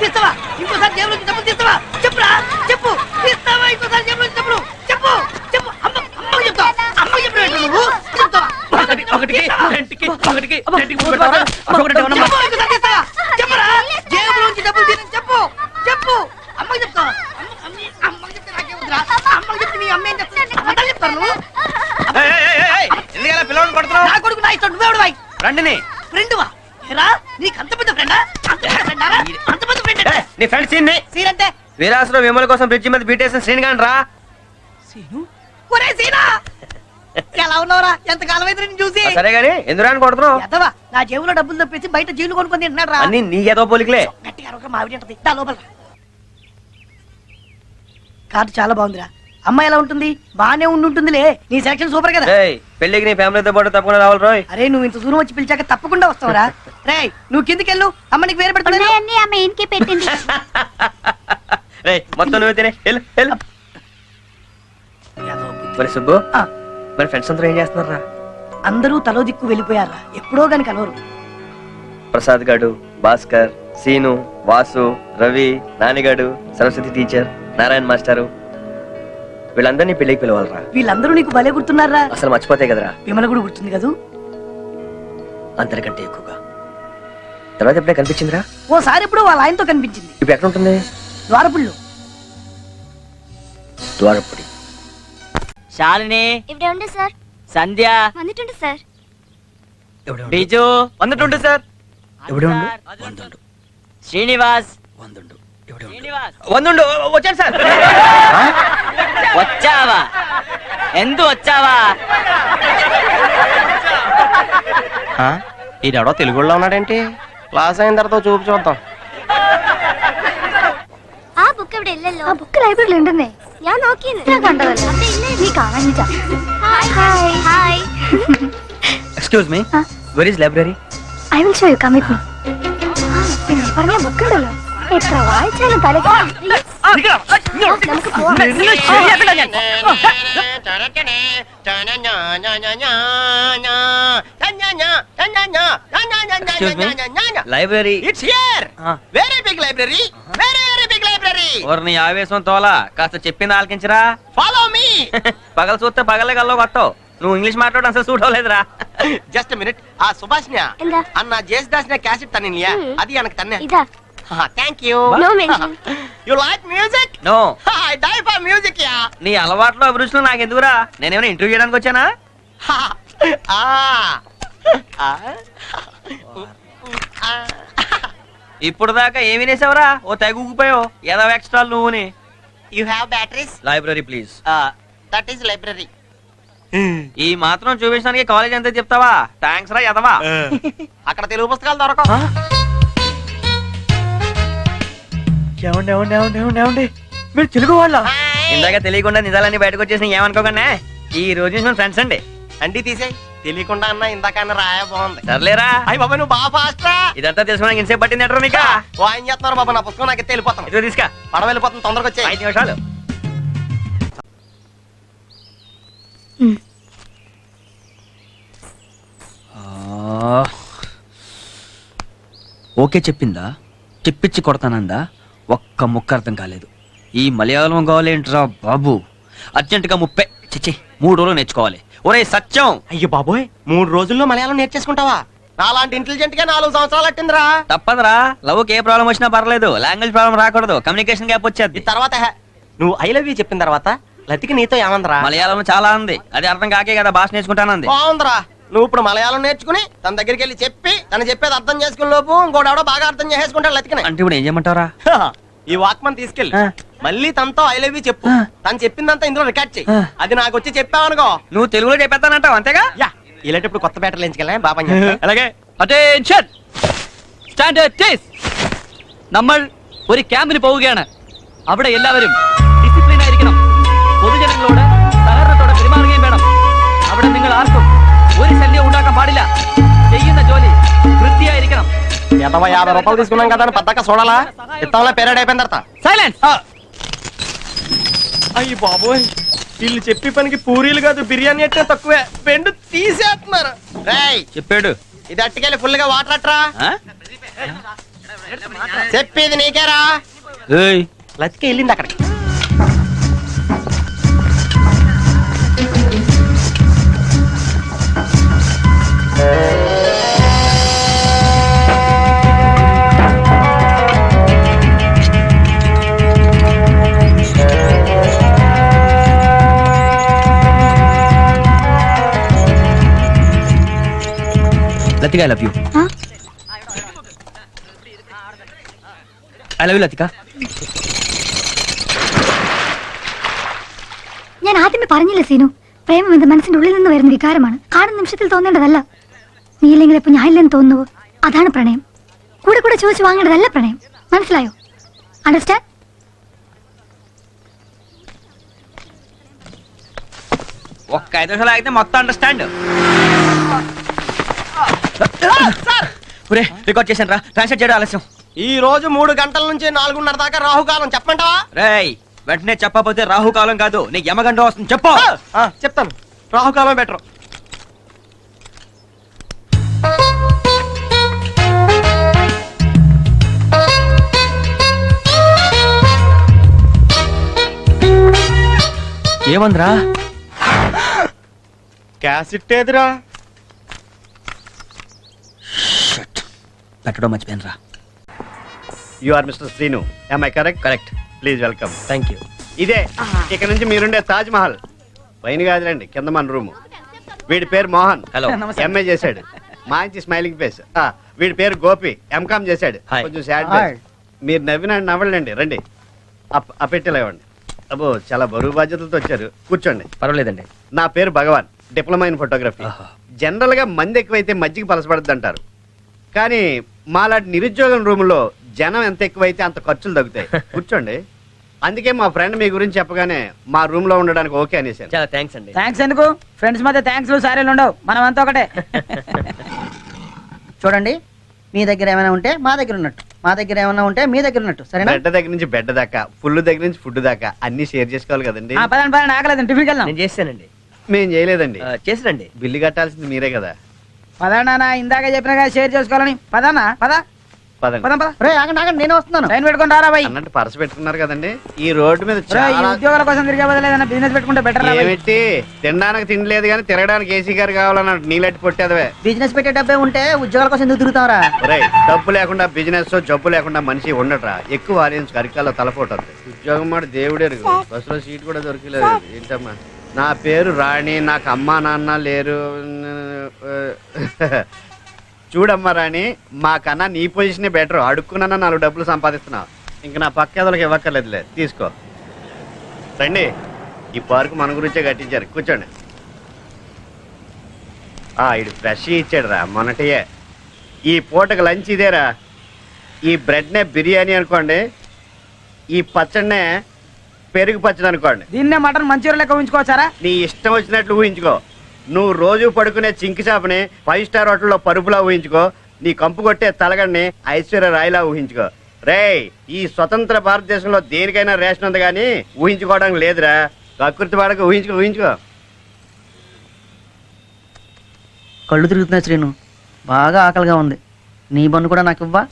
తీస్తావా? ఇంకోసారి జేబులో డబ్బులు తీస్తావా? చెప్పురా, చెప్పు. తీస్తావా? ఇంకోసారి జేబులో డబ్బులు చెప్పు, చెప్పు. అమ్మకి చెప్తావా? అమ్మకి చెప్పినట్టు నువ్వు చెప్తావా? చెప్పురా, జేబులోంచి డబ్బులు తీయని చెప్పు, చెప్పు. అమ్మకి చెప్తావా? అమ్మకి చెప్తే నాకేముందిరా? అమ్మకి చెప్తే మీ అమ్మ ఏం చెప్తాను? అబద్ధాలు చెప్తారు నువ్వు. పిల్లలు కొడుతున్నావు. నా కొడుకు నా ఇష్టం, నువ్వెవడు బాయ్? ఫ్రెండ్ని. ఫ్రెండువా? ఏరా, నీకు అంత పెద్ద ఫ్రెండా? అంత పెద్ద ఫ్రెండా? అంత పెద్ద ఫ్రెండ్ నీ ఫ్రెండ్ సీన్ని. సీన్ అంటే వీరాసులో విమల కోసం బ్రిడ్జి మీద బీటేసిన శ్రీని గాని రా. సీను? ఒరే సీనా, ఎలా ఉన్నావురా? ఎంత కాలం అయితే నేను చూసి. సరే గాని ఎందుకు కొడుతున్నావు? ఎదవా, నా జేబులో డబ్బులు తప్పేసి బయట జీలు కొనుక్కొని తింటున్నాడు రా. అన్ని నీ ఏదో పోలికలే. గట్టిగా అరవక మావిడి ఉంటది. దా లోపల. కార్డు చాలా బాగుందిరా. అమ్మాయి ఎలా ఉంటుంది? బానే ఉంటుందిలే. నీ సెలక్షన్ సూపర్ కదా. పెళ్లికి నీ ఫ్యామిలీతో పాటు తప్పకుండా రావాలి రోయ్. అరే నువ్వు ఇంత దూరం వచ్చి పిలిచాక తప్పకుండా వస్తావురా. రే నువ్వు కిందికెళ్ళు, అమ్మ నీకు వేరే పెడుతుంది. అమ్మ ఇంటికి పెట్టింది. మొత్తం నువ్వే తినే. మరి సుబ్బు, మరి ఫ్రెండ్స్ అందరూ ఏం చేస్తున్నారా? అందరూ తలో దిక్కు వెళ్ళిపోయారా. ఎప్పుడో గాని కలవరు. ప్రసాద్ గాడు, భాస్కర్, సీను, వాసు, రవి, నానిగాడు, సరస్వతి టీచర్, నారాయణ మాస్టారు, వీళ్ళందరినీ పెళ్లికి పిలవాలరా. వీళ్ళందరూ నీకు భలే గుర్తున్నారా? అసలు మర్చిపోతే కదరా. విమల కూడా గుర్తుంది కదూ? అందరికంటే ఎక్కువగా. తర్వాత ఎప్పుడే కనిపించిందిరా? ఓసారి ఎప్పుడు వాళ్ళ ఆయనతో కనిపించింది. ఇప్పుడు ఎక్కడ ఉంటుంది? ద్వారపుల్లో. ద్వారపుడి. శాలిని ഇവിടെ ഉണ്ട് സർ. సంధ్య വന്നിട്ടുണ്ട് സർ. బిజు వందటుండు సార్. శ్రీనివాస్ శ్రీనివాస్ వందుండు వచ్చాను సార్. వచ్చావా? ఎందు వచ్చావా? ఈడెవడో తెలుగులో ఉన్నాడేంటి? క్లాస్ అయిన తర్వాత చూపు చూద్దాం. ആ ബുക്ക് ഇവിടെ ഇല്ലല്ലോ. ആ ബുക്ക് ലൈബ്രറിയിൽ ഉണ്ടെന്നേ. ഞാൻ നോക്കിയത്. ഞാൻ കണ്ടതല്ല. അവിടെ ഇല്ലേ? നീ കാണാനില്ല. Hi hi hi. Excuse me, where is library? I will show you. Come with me. പറഞ്ഞ ബുക്ക് ഉണ്ടല്ലോ. എത്ര വായിച്ചാലും തലയ്ക്ക്. നമുക്ക് പോവാം. Library. It's here. Very big library. Very big library. నీ ఆవేశం తోలా కాస్త చెప్పింది ఆలకించరా. Follow me. పగల చూస్తే పగలే గల్లో కొట్టవు. నువ్వు ఇంగ్లీష్ మాట్లాడడం అసలు సూట్ అవ్వలేదురా. Just minute. ఆ సుభాష్ని എന്താ? అన్న జేసుదాస్ని క్యాసెట్ తన్నియా అది எனக்கு తన్నే. ఇదా. Thank you. No mention. You like music? No. I die for music yeah. నీ అలవాట్లో అభిరుచులు నాకెందుకురా? నేనేమైనా ఇంటర్వ్యూ చేయడానికి వచ్చానా? ఇప్పుడు దాకా ఏమి వినేసావురా? ఓ తెగుపోయావు ఏదో ఎక్స్ట్రా నువ్వుని. You have batteries? Library please. That is library. ఈ మాత్రం చూపించడానికి కాలేజ్ అంతా చెప్తావా? థ్యాంక్స్ రా ఎదవా. అక్కడ తెలుగు పుస్తకాలు దొరకవు. మీరు తెలుగు వాళ్ళ? ఇందాక తెలియకుండా నిజాలన్నీ బయటకు వచ్చేసి ఏమనుకోకుండా ఈ రోజు నుంచి ఫ్రెండ్స్ అండి. అండి తీసేయ్. తెలియకుండా అన్నా ఇందాకన్నా రాయా బాగుంది. సర్లేరా. అయ్యి బాబా నువ్వు బాగా ఫాస్ట్ రా. ఇదంతా తెలుసుకోవడానికి ఇంతసేపు పట్టింది ఎట్రా నీకా? ఏం చేస్తున్నారు బాబా? నా పుస్తకం నాకు వెళ్ళిపోతాను. ఇదిగో తీసుకా. పడవ వెళ్ళిపోతాను, తొందరగా వచ్చే. 5 నిమిషాలు. ఓకే చెప్పిందా? చెప్పించి కొడతానందా? ఒక్క ముక్క అర్థం కాలేదు. ఈ మలయాళం కావాలేంట్రా బాబు? అర్జెంటుగా 3 రోజులు నేర్చుకోవాలి. ఒరే సత్యం. అయ్యో బాబోయ్, 3 రోజుల్లో మలయాళం నేర్చేసుకుంటావా? నాలాంటి ఇంటెలిజెంట్ గా 4 సంవత్సరాలు అట్టిందిరా. తప్పదురా. లవ్కి ఏ ప్రాబ్లం వచ్చినా పర్లేదు, లాంగ్వేజ్ ప్రాబ్లం రాకూడదు. కమ్యూనికేషన్ గ్యాప్ వచ్చేది. ఈ తర్వాత నువ్వు ఐ లవ్ యూ చెప్పిన తర్వాత లతికి నీతో ఏమందరా? మలయాళం చాలా ఉంది, అది అర్థం కాకే కదా భాష నేర్చుకుంటానంది. బాగుందిరా. నువ్వు ఇప్పుడు మలయాళం నేర్చుకుని తన దగ్గరికి వెళ్ళి చెప్పి తను చెప్పేది అర్థం చేసుకునే లోపు ఇంకోటి బాగా అర్థం చేసేసుకుంటాడు లతికిని. అంటే ఇప్పుడు ఏం చేయమంటారా? ఈ వాక్మన్ తీసుకెళ్ళి మళ్ళీ తనతో ఐ లవ్ యూ చెప్పు. తను చెప్పిందంతా ఇందులో రికార్డ్ చెయ్యి. అది నాకు వచ్చి చెప్పావనుకో, నువ్వు తెలుగులో చెప్పేస్తానంటావు అంతేగా? యా ఇలాంటప్పుడు కొత్త బ్యాటర్లు ఎంచుకెళ్ళా బాబా. అలాగే. അറ്റൻഷൻ സ്റ്റാൻഡേർഡ് ടേസ്. നമ്മൾ ഒരു ക്യാമ്പിന് പോവുകയാണ്. അവിടെ എല്ലാവരും ഡിസിപ്ലിൻ ആയിരിക്കണം. പൊതുജനങ്ങളോട് സഹകരണത്തോടെ പെരുമാറുകയും വേണം. അവിടെ നിങ്ങൾ ആർക്കും ഒരു ശല്യം ഉണ്ടാക്കാൻ പാടില്ല. ചെയ്യുന്ന ജോലി വൃത്തിയായിരിക്കണം. 50 రూపాయలు తీసుకున్నాం కదా అని పద్దాక చూడాలా? ఇత్తంలో పేరేడ్ అయిపోయిన తర్వాత సైలెన్స్. అయ్యి బాబోయ్, వీళ్ళు చెప్పి పనికి పూరీలు కాదు బిర్యానీ అంటే తక్కువే, బెండు తీసేస్తున్నారు. రేయ్ చెప్పాడు. ఇది అట్టుకెళ్ళి ఫుల్ గా వాటర్ అట్రా. చెప్పేది నీకేరా. లతిక వెళ్ళింది అక్కడికి. Latika I love you. I love you Latika. ഞാൻ ആദ്യമേ പറഞ്ഞില്ല സീനു, പ്രേമം എന്ന മനസ്സിന്റെ ഉള്ളിൽ നിന്ന് വരുന്ന വികാരമാണ്. കാണുന്ന നിമിഷത്തിൽ തോന്നേണ്ടതല്ല. നീയില്ലെങ്കിൽ ഇപ്പൊ ഞാനില്ലെന്ന് തോന്നുവോ? അതാണ് പ്രണയം. കൂടെ കൂടെ ചോദിച്ചു വാങ്ങേണ്ടതല്ല പ്രണയം. മനസ്സിലായോ? അണ്ടർസ്റ്റാൻഡ്? ఒక్క 5 నిమిషాలు ఆగితే మొత్తం అండర్స్టాండ్. రికార్డ్ చేశాను రా, ట్రాన్స్లేట్ చేయడం ఆలస్యం. ఈ రోజు 3 గంటల నుంచి 4:30 దాకా రాహుకాలం. చెప్పంటావా? రేయ్ వెంటనే చెప్పకపోతే రాహుకాలం కాదు నీకు యమగండం వస్తుంది. చెప్పు. చెప్తాను. రాహుకాలం బెటర్. ఏమందిరా? క్యాసెట్ ఏదిరా? పెట్టడం మర్చిపోయాను రా. You are mister Srinu, am I correct? Correct. Please welcome. Thank you. ఇదే ఇక్కడ నుంచి మీరుండే తాజ్ మహల్. పైన కాదులండి, కింద మన రూము. వీడి పేరు మోహన్, హలో. ఎంఏ చేశాడు, మంచి స్మైలింగ్ ఫేస్. వీడి పేరు గోపి, ఎంకామ్ చేశాడు, Hi. కొంచెం సాడ్ ఫేస్. మీరు నవ్విన నవ్వలండి. రండి, ఆ పెట్టెలు ఇవ్వండి. అబ్బో చాలా బరువు బాధ్యతలతో వచ్చారు, కూర్చోండి. పర్వాలేదండి. నా పేరు భగవాన్, డిప్లొమా ఇన్ ఫోటోగ్రఫీ. ఆహా. జనరల్ గా మంది ఎక్కువైతే మజ్జిగ పలసపడద్దు అంటారు, కానీ మాలాంటి నిరుద్యోగం రూములో జనం ఎంత ఎక్కువైతే అంత ఖర్చులు తగ్గుతాయి. కూర్చోండి. అందుకే మా ఫ్రెండ్ మీ గురించి చెప్పగానే మా రూమ్ లో ఉండడానికి ఓకే అనేసాను. చాలా థ్యాంక్స్ అండి. థ్యాంక్స్ ఎందుకు? ఫ్రెండ్స్ మధ్య థ్యాంక్స్ సారీలు ఉండవు, మనం అంతా ఒకటే. చూడండి, మీ దగ్గర ఏమైనా ఉంటే మా దగ్గర ఉన్నట్టు, మా దగ్గర ఏమైనా ఉంటే మీ దగ్గర ఉన్నట్టు, సరేనా? బెడ్ దగ్గర నుంచి బెడ్ దాకా, ఫుల్ దగ్గర నుంచి ఫుడ్ దాకా అన్ని షేర్ చేసుకోవాలి కదండి. పదండి పదండి, ఆకలేదండి, టిఫిన్కి వెళ్దాం. నేను చేస్తానండి. మేం చేయలేదండి, చేసినండి. బిల్లు కట్టాల్సింది మీరే కదా. పదన్నా, ఇందాక చెప్పిన కదా షేర్ చేసుకోవాలని. పదన్నా పద పదండి. పదం పద. రే ఆగండి ఆగండి, నేను వస్తున్నాను. లైన్ పెట్టుకుని రారా బాయ్. అన్నట్టు పర్స్ పెట్టుకున్నారు కదండి. ఈ రోడ్డు మీద ఈ చాలా ఉద్యోగాల కోసం తిరిగే బదులేదన్నా బిజినెస్ పెట్టుకుంటే బెటర్ రా బాయ్. ఏమిటి తినడానికి తినలేదు కానీ తిరగడానికి ఏసీ గారు కావాలన్నాడు. నీలెట్టి పొట్టేదవే. బిజినెస్ పెట్టే డబ్బే ఉంటే ఉద్యోగాల కోసం ఎందుకు తిరుగుతావరా? ఒరేయ్, డబ్బు లేకుండా బిజినెస్, జబ్బు లేకుండా మనిషి ఉండట్రా. ఎక్కువ ఆడియన్స్ అరికాల్లో తలపోతుంది. ఉద్యోగం మాట దేవుడే ఎరుగు. బస్సులో సీట్ కూడా దొరికలేదు. ఏంటమ్మా? నా పేరు రాణి, నాకు అమ్మా నాన్న లేరు. చూడమ్మా రాణి, మాకన్నా నీ పొజిషనే బెటర్. అడుక్కున్నా 4 డబ్బులు సంపాదిస్తున్నావు. ఇంక నా పక్క ఎదలకు ఇవ్వక్కర్లేదులే, తీసుకో. రండి, ఈ పార్కు మన గురించే కట్టించారు. కూర్చోండి. ఇడు ఫ్రెష్ ఇచ్చాడు రా, మొన్నటియే. ఈ పూటకు లంచ్ ఇదేరా. ఈ బ్రెడ్నే బిర్యానీ అనుకోండి, ఈ పచ్చడినే పెరుగు పచ్చడి అనుకోండి. దీన్నే మటన్ మంచూరియా లెక్క ఉంచుకోవచ్చారా? నీ ఇష్టం వచ్చినట్లు ఊహించుకో. నువ్వు రోజు పడుకునే చింకి చాపని 5 స్టార్ హోటల్లో పరుపులా ఊహించుకో. నీ కంపు కొట్టే తలగడ్ని ఐశ్వర్య రాయిలా ఊహించుకో. రేయ్, ఈ స్వతంత్ర భారతదేశంలో దేనికైనా రేషన్ ఉంది కానీ ఊహించుకోవడానికి లేదురా. ప్రకృతి వాడక ఊహించుకో. కళ్ళు తిరుగుతున్నాయి శ్రీను, బాగా ఆకలిగా ఉంది. నీ బన్ను కూడా నాకు ఇవ్వా?